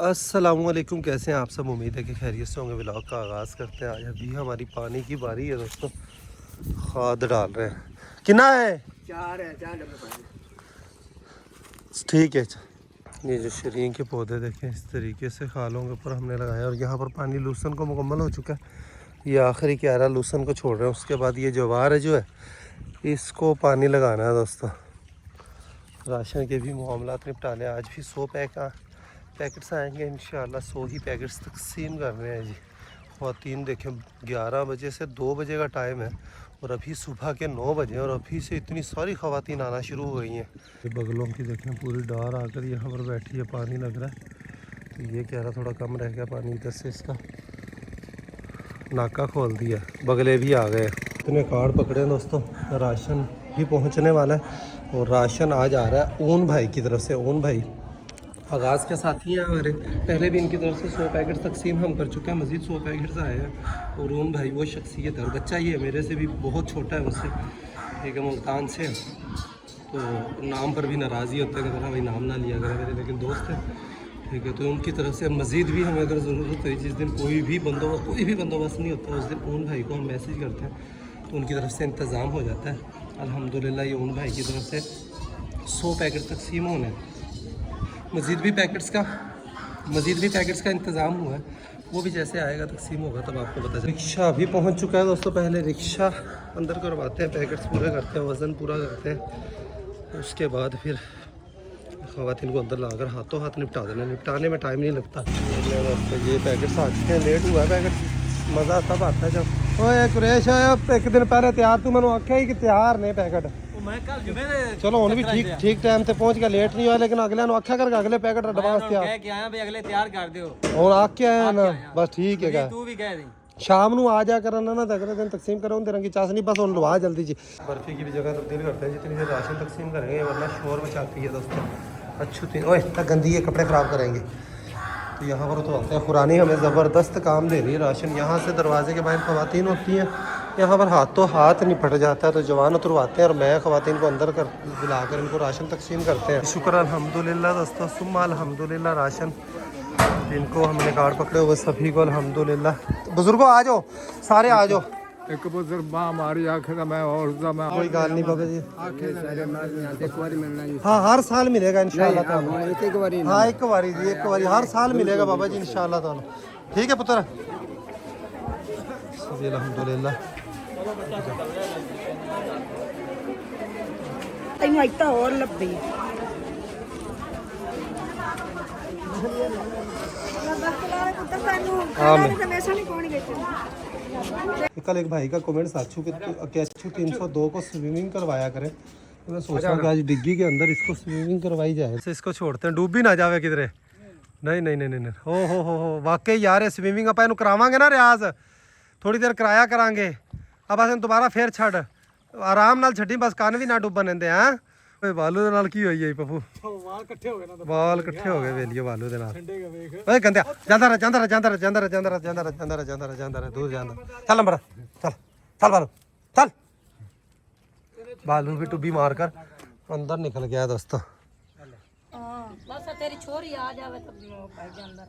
अस्सलामुअलैकुम, कैसे हैं आप सब। उम्मीद है कि खैरियत से होंगे। व्लॉग का आगाज़ करते हैं। आज अभी हमारी पानी की बारी है दोस्तों। खाद डाल रहे हैं। कितना है? 4 है, 4 डब्बे पानी। ठीक है। ये जो शरीन के पौधे देखें इस तरीके से खालों के ऊपर हमने लगाया और यहाँ पर पानी लूसन को मुकम्मल हो चुका है। ये आखिरी क्यारा लूसन को छोड़ रहे हैं। उसके बाद ये जवार है जो है इसको पानी लगाना है दोस्तों। राशन के भी मामलात निपटाने। आज भी 100 पैकेट्स आएंगे इंशाल्लाह। 100 ही पैकेट्स तकसीम कर रहे हैं जी। ख़वातीन देखें 11 बजे से 2 बजे का टाइम है और अभी सुबह के 9 बजे और अभी से इतनी सारी ख़वातीन आना शुरू हो गई हैं। ये बगलों की देखें पूरी डार आकर यहाँ पर बैठी है, पानी लग रहा है। तो ये कह रहा थोड़ा कम रह गया पानी, इधर से इसका नाका खोल दिया, बगले भी आ गए। इतने कार्ड पकड़े हैं दोस्तों। राशन भी पहुँचने वाला है और राशन आज आ रहा है ऊन भाई की तरफ से। ऊन भाई आगाज़ के साथी हैं हमारे। पहले भी इनकी तरफ से 100 पैकेट तकसीम हम कर चुके हैं। मज़ीद 100 पैकेट्स आए हैं। और ऊन भाई वो शख्सियत है और बच्चा ये है, मेरे से भी बहुत छोटा है मुझसे, एक मुल्तान से। तो नाम पर भी नाराज़ी होता है कि भाई नाम ना लिया करें मेरे, लेकिन दोस्त है, ठीक है। तो उनकी तरफ से मज़ीद भी हमें अगर ज़रूरत है, जिस दिन कोई भी बंदोबस्त नहीं होता उस दिन ऊन भाई को हम मैसेज करते हैं तो उनकी तरफ से इंतज़ाम हो जाता है। अल्हम्दुलिल्लाह ये ऊन भाई की तरफ से 100 पैकेट तकसीम होने हैं। मज़ीद भी पैकेट्स का इंतज़ाम हुआ है। वो भी जैसे आएगा तकसीम होगा तब आपको पता चलेगा। रिक्शा अभी पहुंच चुका है दोस्तों। पहले रिक्शा अंदर करवाते हैं, पैकेट्स पूरे करते हैं, वज़न पूरा करते हैं। उसके बाद फिर ख़वातीन को अंदर लाकर हाथों हाथ निपटा देना। निपटाने में टाइम नहीं लगता। ये पैकेट्स आ चुके हैं। लेट हुआ है पैकेट। मज़ा तब आता है जब ओए कुरैश एक दिन पहले तैयार तू मैंने आख्या ही कि तैयार ने पैकेट। चलो हम भी ठीक टाइम से पहुंच गया, लेट नहीं हुआ, लेकिन अगले आख्या करके अगले पैकेट एडवांस तैयार कर दियो और आके आया ना बस ठीक है। तू भी कह दी शाम को आ जा करना ना, अगले दिन तकसीम करो रंगी चाशनी बस उन लवा जल्दी जी। बर्फी की भी जगह तब्दील करते हैं जितनी देर राशन तकसीम करेंगे, वरना शोर मचाती है दोस्तों। अच्छी ओए तक गंदी है, कपड़े ख़राब करेंगे। तो यहाँ पर तो आते हैं खुरानी हमें ज़बरदस्त काम दे रही है। राशन यहाँ से दरवाजे के बाहर ख़वातीन होती हैं, यहाँ पर हाथों हाथ निपट जाता है। तो जवान उतरवाते हैं और मैं ख़वातीन को अंदर कर बुलाकर इनको राशन तकसीम करते हैं। शुक्र अल्हम्दुलिल्लाह दोस्तों, सुम्मा अल्हम्दुलिल्लाह। राशन जिनको हमने कार्ड पकड़े हुए सभी को अल्हम्दुलिल्लाह। तो बुजुर्गों आ जाओ, सारे आ जाओ। एक बुजुर्ग मां हमारी आखिर में और कोई गाल नहीं बाबा जी। एक बार मिलना जी। हाँ हर साल मिलेगा इंशाल्लाह। एक बार हाँ एक बारी हर साल मिलेगा बाबा जी इंशाल्लाह ताला। ठीक है पुत्र। अल्हम्दुलिल्लाह। और लब्बी कल एक भाई का कमेंट साचू कि अच्छू 302 को स्विमिंग करवाया करें। तो मैं सोच रहा हूँ कि आज डिग्गी के अंदर इसको स्विमिंग करवाई जाए। इसको छोड़ते हैं, डूब भी ना जावे किधरे। नहीं हो वाकई यार स्विमिंग अपन करावांगे ना रियाज, थोड़ी देर कराया करांगे। अब अस दोबारा फिर छड़ आराम नाल छड्डी, बस कान भी ना डुबन देंदे। हैं बालू दे नाल की होई है पप्पू? वाल इकट्ठे हो गए वेलियो बालू दे नाल। ओए गंदे जांदा रह दूर जांदा। चल नंबर चल बालू चल। बालू भी टुब्बी मार कर अंदर निकल गया दोस्तों। बस तेरी छोरी आ जावे तो भाई के अंदर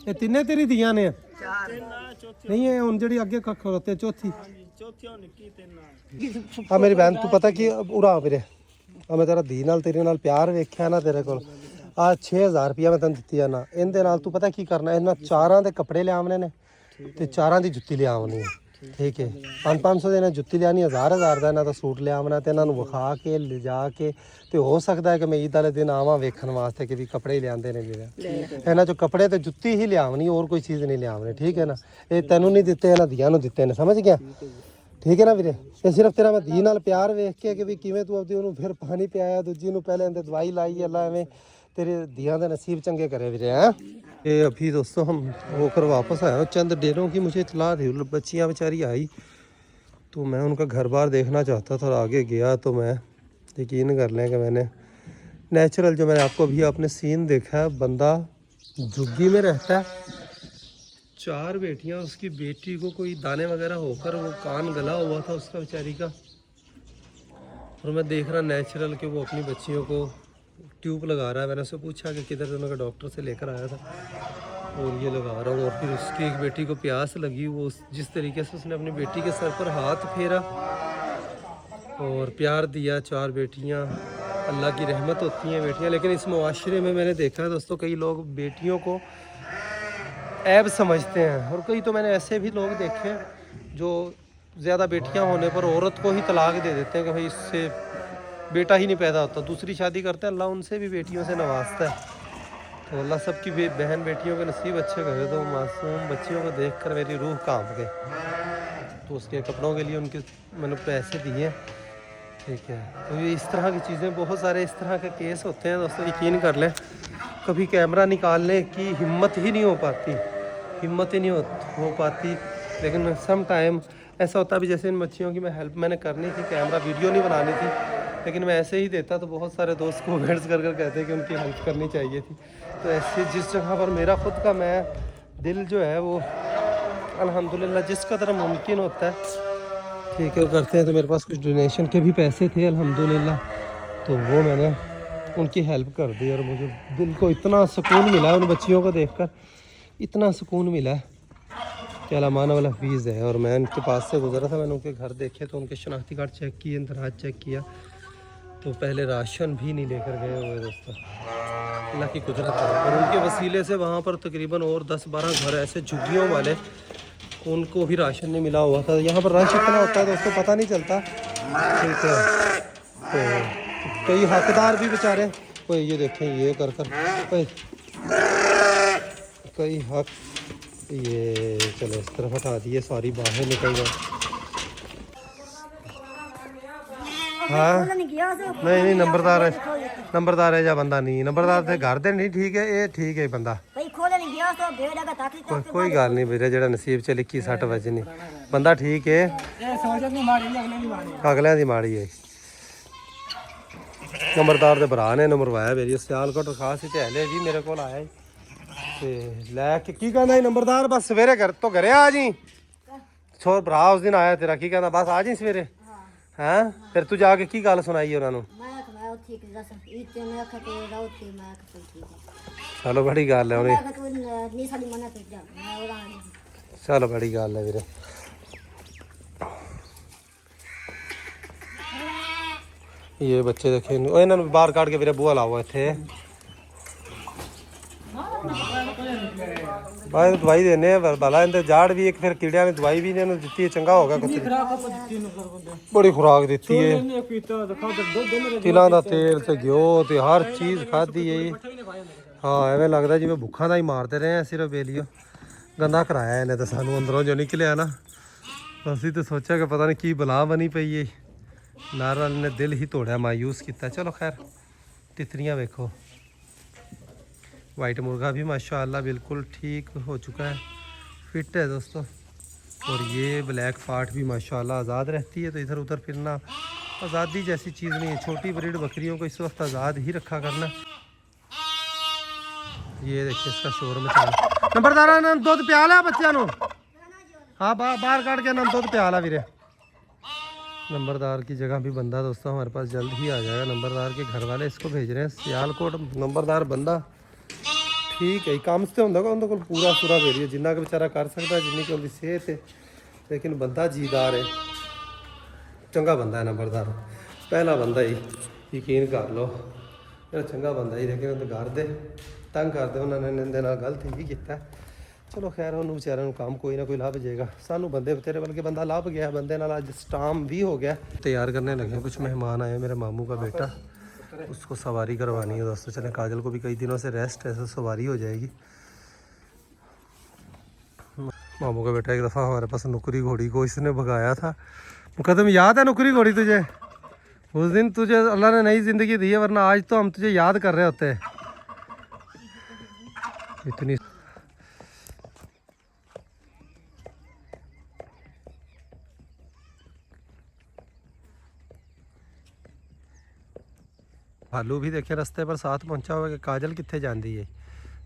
ये तीने तेरी दिया ने नहीं है हुन जेडी अगे कख होते चौथी हाँ मेरी बहन तू पता कि उड़ा मेरे मैं तेरा धी नाल तेरे नाल प्यार वेख्या ना तेरे को आज 6000 रुपया मैं तेन दिती है ना इनदे नाल तू पता की करना इन्हां चारां दे कपड़े ले आवने ने ते चारां दी जुत्ती ले आवनी है ਠੀਕ ਹੈ 500 ਦੇ ਨਾਲ ਜੁੱਤੀ ਲਿਆਣੀ 1000 ਦਾ ਇਹਨਾਂ ਦਾ ਸੂਟ ਲਿਆਵਣਾ ਤੇ ਇਹਨਾਂ ਨੂੰ ਵਿਖਾ ਕੇ ਲਿਜਾ ਕੇ ਤੇ ਹੋ ਸਕਦਾ ਹੈ ਕਿ ਮੈਂ ਈਦ ਵਾਲੇ ਦਿਨ ਆਵਾਂ ਵੇਖਣ ਵਾਸਤੇ ਕਿ ਵੀ ਕੱਪੜੇ ਲਿਆਂਦੇ ਨੇ ਵੀਰੇ ਇਹਨਾਂ ਚੋਂ ਕੱਪੜੇ ਤੇ ਜੁੱਤੀ ਹੀ ਲਿਆਵਣੀ ਹੋਰ ਕੋਈ ਚੀਜ਼ ਨਹੀਂ ਲਿਆਵਣੀ ਠੀਕ ਹੈ ਨਾ ਇਹ ਤੈਨੂੰ ਨਹੀਂ ਦਿੱਤੇ ਇਹਨਾਂ ਦੀਆਂ ਨੂੰ ਦਿੱਤੇ ਨੇ ਸਮਝ ਗਿਆ ਠੀਕ ਹੈ ਨਾ ਵੀਰੇ ਇਹ ਸਿਰਫ ਤੇਰਾ ਮੈਂ ਧੀ ਨਾਲ ਪਿਆਰ ਵੇਖ ਕੇ ਕਿ ਵੀ ਕਿਵੇਂ ਤੂੰ ਆਪਦੀ ਉਹਨੂੰ ਫਿਰ ਪਾਣੀ ਪਿਆਇਆ ਦੂਜੀ ਨੂੰ ਪਹਿਲੇ ਇਹਦੇ ਦਵਾਈ ਲਾਈ ਅੱਲਾ ਐਵੇਂ तेरे दिया का नसीब चंगे करे वीरे हैं ये अभी दोस्तों हम होकर वापस आया चंद डेरों की मुझे इतला थी बच्चियाँ बेचारी आई तो मैं उनका घर बार देखना चाहता था और आगे गया तो मैं यकीन कर लें कि मैंने नेचुरल जो मैंने आपको अभी आपने सीन देखा है बंदा झुग्गी में रहता है 4 बेटियाँ उसकी बेटी को कोई दाने वगैरह होकर वो कान गला हुआ था उसका बेचारी का और मैं देख रहा नेचुरल कि वो अपनी बच्चियों को ट्यूब लगा रहा है मैंने उससे पूछा कि किधर से उन्होंने डॉक्टर से लेकर आया था और ये लगा रहा हूँ और फिर उसकी एक बेटी को प्यास लगी वो जिस तरीके से उसने अपनी बेटी के सर पर हाथ फेरा और प्यार दिया 4 बेटियाँ अल्लाह की रहमत होती हैं बेटियाँ लेकिन इस मुआशरे में मैंने देखा है दोस्तों कई लोग बेटियों को ऐब समझते हैं और कई तो मैंने ऐसे भी लोग देखे जो ज़्यादा बेटियाँ होने पर औरत को ही तलाक दे देते हैं कि भाई इससे बेटा ही नहीं पैदा होता दूसरी शादी करते हैं अल्लाह उनसे भी बेटियों से नवाजता है तो अल्लाह सबकी बहन बेटियों के नसीब अच्छे करे तो मासूम बच्चियों को देखकर मेरी रूह कांप गई तो उसके कपड़ों के लिए उनके मैंने पैसे दिए ठीक है तो ये इस तरह की चीज़ें बहुत सारे इस तरह के केस होते हैं दोस्तों यकीन कर लें कभी कैमरा निकालने की हिम्मत ही नहीं हो पाती हिम्मत ही नहीं हो पाती लेकिन सम टाइम ऐसा होता भी जैसे इन बच्चियों की मैं हेल्प मैंने करनी थी कैमरा वीडियो नहीं बनानी थी लेकिन मैं ऐसे ही देता तो बहुत सारे दोस्त कमेंट्स कर कहते कि उनकी हेल्प करनी चाहिए थी तो ऐसे जिस जगह पर मेरा ख़ुद का मैं दिल जो है वो अल्हम्दुलिल्लाह जिस कदर मुमकिन होता है ठीक है वो करते हैं तो मेरे पास कुछ डोनेशन के भी पैसे थे अल्हम्दुलिल्लाह तो वो मैंने उनकी हेल्प कर दी और मुझे दिल को इतना सुकून मिला उन बच्चियों को देखकर इतना सुकून मिला कि अलामान वाला फीस है और मैं उनके पास से गुजरा था मैंने उनके घर देखे तो उनके शनाख्ती कार्ड चेक किए इंदराज चेक किया तो पहले राशन भी नहीं लेकर गए हुए दोस्तों अल्लाह की कुदरत है और उनके वसीले से वहाँ पर तकरीबन और 10-12 घर ऐसे झुग्गियों वाले उनको भी राशन नहीं मिला हुआ था यहाँ पर रश इतना होता है दोस्तों पता नहीं चलता ठीक है तो कई हकदार भी बेचारे कोई ये देखें ये कर कई हक ये चलो इस तरफ हटा दिए सारी बाहर निकल गए हाँ नहीं नंबरदार है या बंदा नहीं नंबरदार थे घर दे नहीं ठीक है ये ठीक है बंदा कोई गल नहीं ਵੀਰੇ ਜਿਹੜਾ ਨਸੀਬ ਚ ਲਿਖੀ 60 ਵਜੇ ਨਹੀਂ ਬੰਦਾ ਠੀਕ ਹੈ ਅਗਲਿਆਂ ਦੀ ਮਾੜੀ ਹੈ ਨੰਬਰਦਾਰ ਦੇ ਭਰਾ ਨੇ ਨੰਬਰਵਾਇਆ ਮੇਰੀ ਸਿਆਲਕੋਟ ਖਾਸ ਤੇ ਹਲੇ ਵੀ ਮੇਰੇ ਕੋਲ ਆਇਆ ਤੇ ਲੈ ਕੇ ਕੀ ਕਹਿੰਦਾ ਨੰਬਰਦਾਰ ਬਸ ਸਵੇਰੇ ਘਰ ਤੋਂ ਘਰੇ ਆ ਜੀ ਛੋਰ ਭਰਾ ਉਸ ਦਿਨ ਆਇਆ ਤੇਰਾ ਕੀ ਕਹਿੰਦਾ ਬਸ ਆ ਜੀ ਸਵੇਰੇ हैं फिर तू जाके की गल सुनाई उन्होंने चलो बड़ी गल है चलो बड़ी गल है वीरे ये बच्चे देखे इन्होंने बाहर काट के वीरे बूहा लाओ इत्थे भाई दवाई देने भला इनते जाड़ भी एक फिर कीड़िया ने दवाई भी इन्होंने दी है चंगा होगा बड़ी खुराक दी है तिलों का तेल ते घ्यो ते हर चीज़ खाधी है हाँ एवं लगता जिवें भुखा का ही मारते रहे हैं सिर्फ बेलियो गंदा कराया इन्हें तो सानू अंदरों जो निकलिया ना असी तो सोचा कि पता नहीं की बला बनी पई है नारल ने दिल ही तोड़ा मायूस किया चलो खैर तितरियाँ वेखो वाइट मुर्गा भी माशाल्लाह बिल्कुल ठीक हो चुका है फिट है दोस्तों और ये ब्लैक फाट भी माशाल्लाह आज़ाद रहती है तो इधर उधर फिरना आज़ादी जैसी चीज़ नहीं है छोटी ब्रीड बकरियों को इस वक्त आज़ाद ही रखा करना ये देखिए इसका शोर मचा नंबरदार ने दुध पिया लिया बच्चों हाँ बाहर काट के ना दुध पिया ला वीरे नंबरदार की जगह भी बंदा दोस्तों हमारे पास जल्द ही आ जाएगा नंबरदार के घर वाले इसको भेज रहे हैं सियालकोट नंबरदार बंदा ठीक है काम से होंगे उन्होंने को पूरा सूरा भेजिए जिन्ना का बेचारा कर सकता जिन्नी की उनकी सेहत है लेकिन बंदा जीदार है चंगा बंदा है नंबरदार पहला बंदा ही यकीन कर लो चंगा बंदा ही लेकिन घर दे तंग करते उन्होंने गलत ही किया चलो खैर ਉਹਨੂੰ ਵਿਚਾਰਿਆਂ ਨੂੰ काम कोई ना कोई ਲੱਭ ਜਾਏਗਾ ਸਾਨੂੰ ਬੰਦੇ तेरे बल्कि बंदा ਲੱਭ गया बंदे नाल आज स्टाम भी हो गया तैयार करने लगे कुछ मेहमान आए मेरे मामू का बेटा उसको सवारी करवानी है दोस्तों चले काजल को भी कई दिनों से रेस्ट है तो सवारी हो जाएगी मामू का बेटा एक दफ़ा हमारे पास नुकरी घोड़ी को इसने भगाया था मुकदम याद है नुकरी घोड़ी तुझे उस दिन तुझे अल्लाह ने नई ज़िंदगी दी है वरना आज तो हम तुझे याद कर रहे होते इतनी भालू भी देखे रास्ते पर साथ पहुंचा हुआ कि काजल कितने जाती है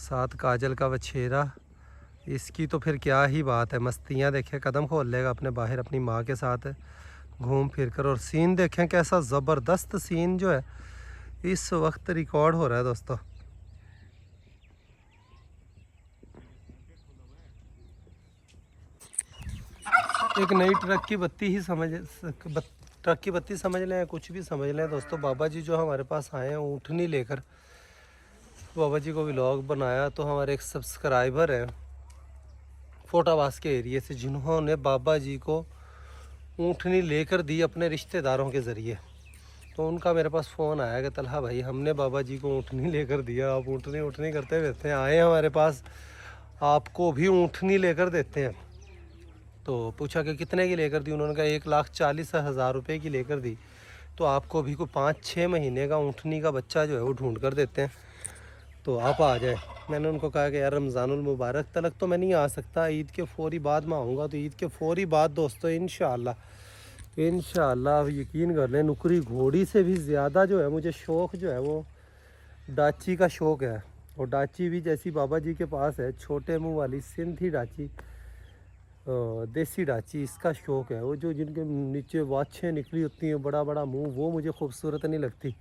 साथ काजल का वछेरा इसकी तो फिर क्या ही बात है मस्तियाँ देखें कदम खोल लेगा अपने बाहर अपनी माँ के साथ घूम फिर कर और सीन देखें कैसा ज़बरदस्त सीन जो है इस वक्त रिकॉर्ड हो रहा है दोस्तों एक नई ट्रक की बत्ती ही ट्रक की बत्ती समझ लें कुछ भी समझ लें दोस्तों बाबा जी जो हमारे पास आए हैं ऊँटनी लेकर बाबा जी को व्लॉग बनाया तो हमारे एक सब्सक्राइबर हैं फोटावास के एरिए से जिन्होंने बाबा जी को ऊँटनी लेकर दी अपने रिश्तेदारों के ज़रिए तो उनका मेरे पास फ़ोन आया कि तलहा भाई हमने बाबा जी को ऊँटनी लेकर दिया आप ऊँटनी करते रहते हैं आए हमारे पास आपको भी ऊँटनी लेकर देते हैं तो पूछा कि कितने की लेकर दी उन्होंने कहा 1,40,000 रुपये की लेकर दी तो आपको भी कोई 5-6 महीने का ऊँटनी का बच्चा जो है वो ढूंढ कर देते हैं तो आप आ जाए मैंने उनको कहा कि यार रमज़ानुल मुबारक तलक तो मैं नहीं आ सकता ईद के फ़ौरी बाद मैं आऊँगा तो ईद के फ़ौरी बाद दोस्तों इंशाअल्लाह आप यकीन कर लें नुकरी घोड़ी से भी ज़्यादा जो है मुझे शौक़ जो है वो डाची का शौक़ है और डाची भी जैसी बाबा जी के पास है छोटे मुँह वाली सिंधी डाची देसी डाची इसका शौक़ है वो जो जिनके नीचे वाछें निकली होती हैं बड़ा बड़ा मुंह वो मुझे खूबसूरत नहीं लगती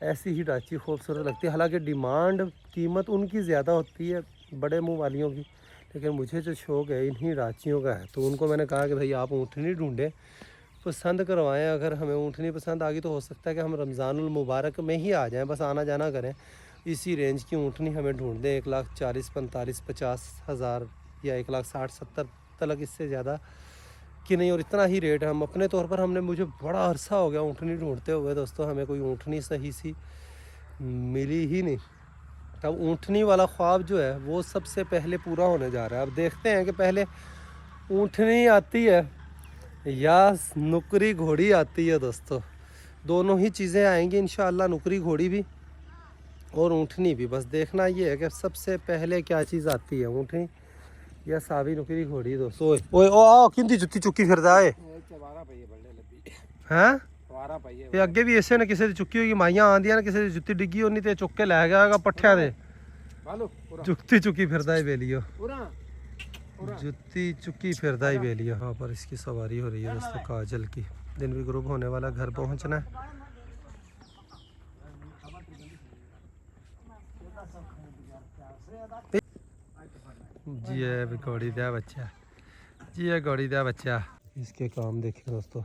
ऐसी ही डाची खूबसूरत लगती है हालांकि डिमांड कीमत उनकी ज़्यादा होती है बड़े मुंह वालियों की लेकिन मुझे जो शौक़ है इन्हीं डाचियों का है तो उनको मैंने कहा कि भाई आप ऊँटनी ढूंढें पसंद करवाएं अगर हमें ऊँटनी पसंद आ गई तो हो सकता है कि हम रमज़ानुल मुबारक में ही आ जाएँ बस आना जाना करें इसी रेंज की ऊँटनी हमें ढूंढ दें 1,40,45,50,000 या 1,60,70 तक इससे ज़्यादा कि नहीं और इतना ही रेट है हम अपने तौर पर हमने मुझे बड़ा अरसा हो गया ऊँटनी ढूंढते हुए दोस्तों हमें कोई ऊँटनी सही सी मिली ही नहीं अब ऊँटनी वाला ख्वाब जो है वो सबसे पहले पूरा होने जा रहा है अब देखते हैं कि पहले ऊँटनी आती है या नुकरी घोड़ी आती है दोस्तों दोनों ही चीज़ें आएंगी इंशाअल्लाह नुकरी घोड़ी भी और ऊँटनी भी बस देखना ये है कि सबसे पहले क्या चीज़ आती है ऊँटनी या सावी नुकरी घोड़ी दोस्तों ओए ओ आओ किंदी जुत्ती चुक्की फिरदा है हैं ये अगे भी ऐसे ने किसी दी चुक्की होगी माइयां आंदियां ने किसी दी जुत्ती डिग्गी होनी ते चुक के लै गया पट्ठिया दे जुत्ती चुक्की फिरदा ही बेलियो जुत्ती चुक्की फिरदा ही बेलियो हाँ पर इसकी सवारी हो रही है दोस्तों काजल की दिन भी ग्रुप होने वाला घर पहुंचना है जी है घोड़ी दिया बच्चा जी है घोड़ी दिया बच्चा इसके काम देखे दोस्तों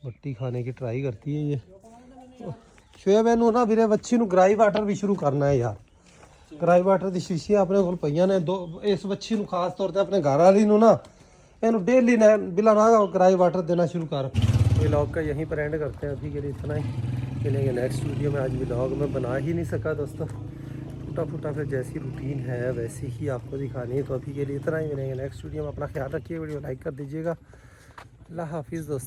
मट्टी खाने की ट्राई करती है ये शोएब इनू ना वीरे बच्ची नू ग्राई वाटर भी शुरू करना है यार ग्राई वाटर की शीशियां अपने को पईयां ने दो इस बच्ची नू खास तौर पर अपने घर वाली नू ना इनू डेली ना बिला ना ग्राई वाटर देना शुरू कर व्लॉग का यहीं पर एंड करते हैं अभी के लिए इतना ही मिलेंगे नेक्स्ट वीडियो में आज व्लॉग में बना ही नहीं सका दोस्तों फुटा फिर जैसी रूटीन है वैसी ही आपको दिखानी है तो अभी के लिए इतना ही मिलेंगे नेक्स्ट वीडियो में अपना ख्याल रखिए वीडियो लाइक कर दीजिएगा अल्लाह हाफिज़ दोस्तों।